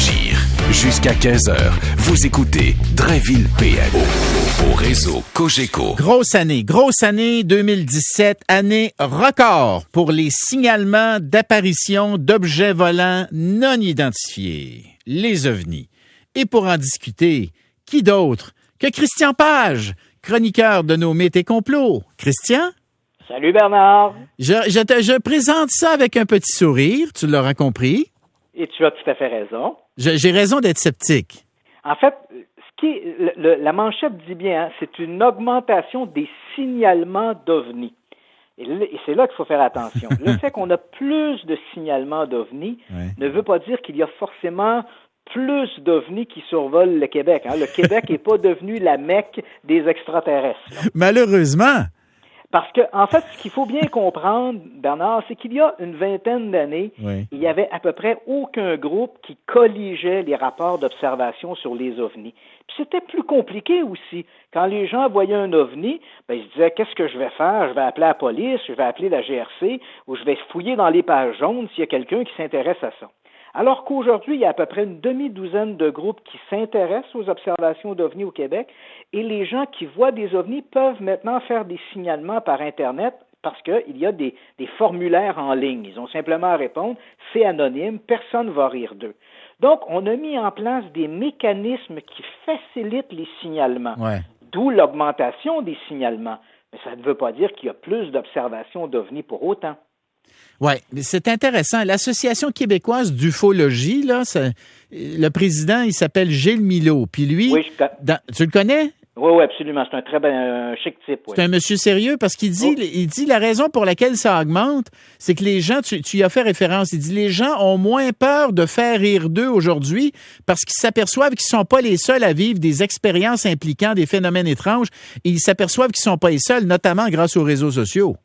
réagir. Jusqu'à 15h, vous écoutez Drainville PM au réseau Cogeco. Grosse année 2017, année record pour les signalements d'apparition d'objets volants non identifiés, les OVNI. Et pour en discuter, qui d'autre que Christian Page, chroniqueur de nos Mythes et Complots. Christian? Salut Bernard. Je présente ça avec un petit sourire, tu l'auras compris. Et tu as tout à fait raison. J'ai raison d'être sceptique. En fait, la manchette dit bien, c'est une augmentation des signalements d'OVNI. Et c'est là qu'il faut faire attention. Le fait qu'on a plus de signalements d'OVNI ne veut pas dire qu'il y a forcément plus d'OVNI qui survolent le Québec. Le Québec n'est pas devenu la Mecque des extraterrestres. Malheureusement. Parce que, en fait, ce qu'il faut bien comprendre, Bernard, c'est qu'il y a une vingtaine d'années, il y avait à peu près aucun groupe qui colligeait les rapports d'observation sur les OVNI. Puis c'était plus compliqué aussi. Quand les gens voyaient un OVNI, ils se disaient, qu'est-ce que je vais faire? Je vais appeler la police, je vais appeler la GRC, ou je vais fouiller dans les pages jaunes s'il y a quelqu'un qui s'intéresse à ça. Alors qu'aujourd'hui, il y a à peu près une demi-douzaine de groupes qui s'intéressent aux observations d'OVNI au Québec et les gens qui voient des OVNI peuvent maintenant faire des signalements par Internet parce qu'il y a des formulaires en ligne. Ils ont simplement à répondre, c'est anonyme, personne ne va rire d'eux. Donc, on a mis en place des mécanismes qui facilitent les signalements, d'où l'augmentation des signalements. Mais ça ne veut pas dire qu'il y a plus d'observations d'OVNI pour autant. Oui, mais c'est intéressant. L'Association québécoise d'ufologie, là, le président, il s'appelle Gilles Milot. Puis lui, tu le connais? Oui, absolument. C'est un très chic type. Oui. C'est un monsieur sérieux parce qu'il dit, il dit la raison pour laquelle ça augmente, c'est que les gens, tu y as fait référence, il dit les gens ont moins peur de faire rire d'eux aujourd'hui parce qu'ils s'aperçoivent qu'ils ne sont pas les seuls à vivre des expériences impliquant des phénomènes étranges et ils s'aperçoivent qu'ils ne sont pas les seuls, notamment grâce aux réseaux sociaux.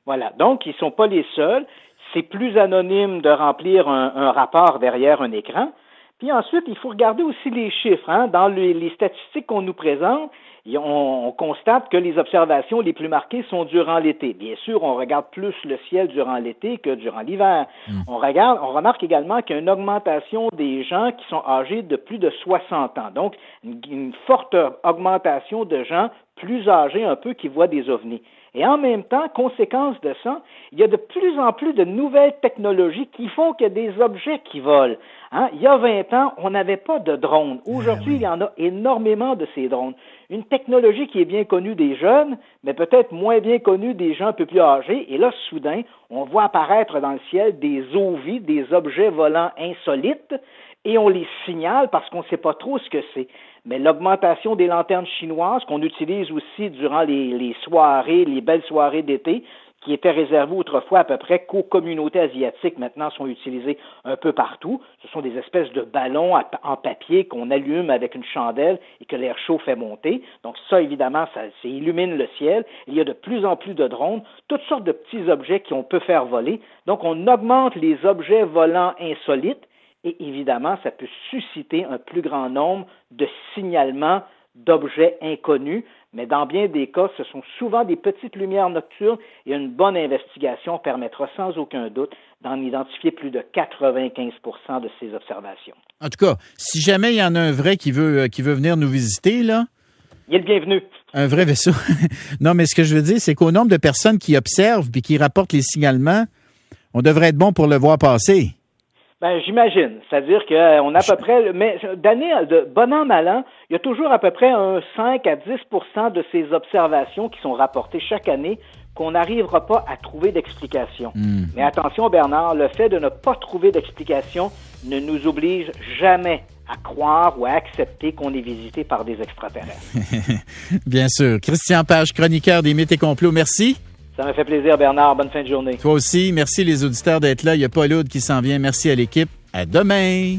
Voilà. Donc, ils ne sont pas les seuls. C'est plus anonyme de remplir un rapport derrière un écran. Puis ensuite, il faut regarder aussi les chiffres. Dans les statistiques qu'on nous présente, on constate que les observations les plus marquées sont durant l'été. Bien sûr, on regarde plus le ciel durant l'été que durant l'hiver. On remarque également qu'il y a une augmentation des gens qui sont âgés de plus de 60 ans. Donc, une forte augmentation de gens plus âgés un peu qui voient des ovnis. Et en même temps, conséquence de ça, il y a de plus en plus de nouvelles technologies qui font qu'il y a des objets qui volent. Il y a 20 ans, on n'avait pas de drones. Aujourd'hui, il y en a énormément de ces drones. Une technologie qui est bien connue des jeunes, mais peut-être moins bien connue des gens un peu plus âgés. Et là, soudain, on voit apparaître dans le ciel des OVNI, des objets volants insolites, et on les signale parce qu'on ne sait pas trop ce que c'est. Mais l'augmentation des lanternes chinoises qu'on utilise aussi durant les soirées, les belles soirées d'été, qui étaient réservées autrefois à peu près qu'aux communautés asiatiques, maintenant sont utilisées un peu partout. Ce sont des espèces de ballons en papier qu'on allume avec une chandelle et que l'air chaud fait monter. Donc ça, évidemment, ça illumine le ciel. Il y a de plus en plus de drones, toutes sortes de petits objets qu'on peut faire voler. Donc on augmente les objets volants insolites. Et évidemment, ça peut susciter un plus grand nombre de signalements d'objets inconnus, mais dans bien des cas, ce sont souvent des petites lumières nocturnes et une bonne investigation permettra sans aucun doute d'en identifier plus de 95% de ces observations. En tout cas, si jamais il y en a un vrai qui veut venir nous visiter, là... Il est le bienvenu. Un vrai vaisseau. Non, mais ce que je veux dire, c'est qu'au nombre de personnes qui observent et qui rapportent les signalements, on devrait être bon pour le voir passer. J'imagine. C'est-à-dire qu'on a à peu près, mais de bon an, mal an, il y a toujours à peu près un 5 à 10% de ces observations qui sont rapportées chaque année qu'on n'arrivera pas à trouver d'explication. Mais attention, Bernard, le fait de ne pas trouver d'explication ne nous oblige jamais à croire ou à accepter qu'on est visité par des extraterrestres. Bien sûr. Christian Page, chroniqueur des Mythes et Complots, merci. Ça m'a fait plaisir, Bernard. Bonne fin de journée. Toi aussi. Merci les auditeurs d'être là. Il y a Paul Aude qui s'en vient. Merci à l'équipe. À demain.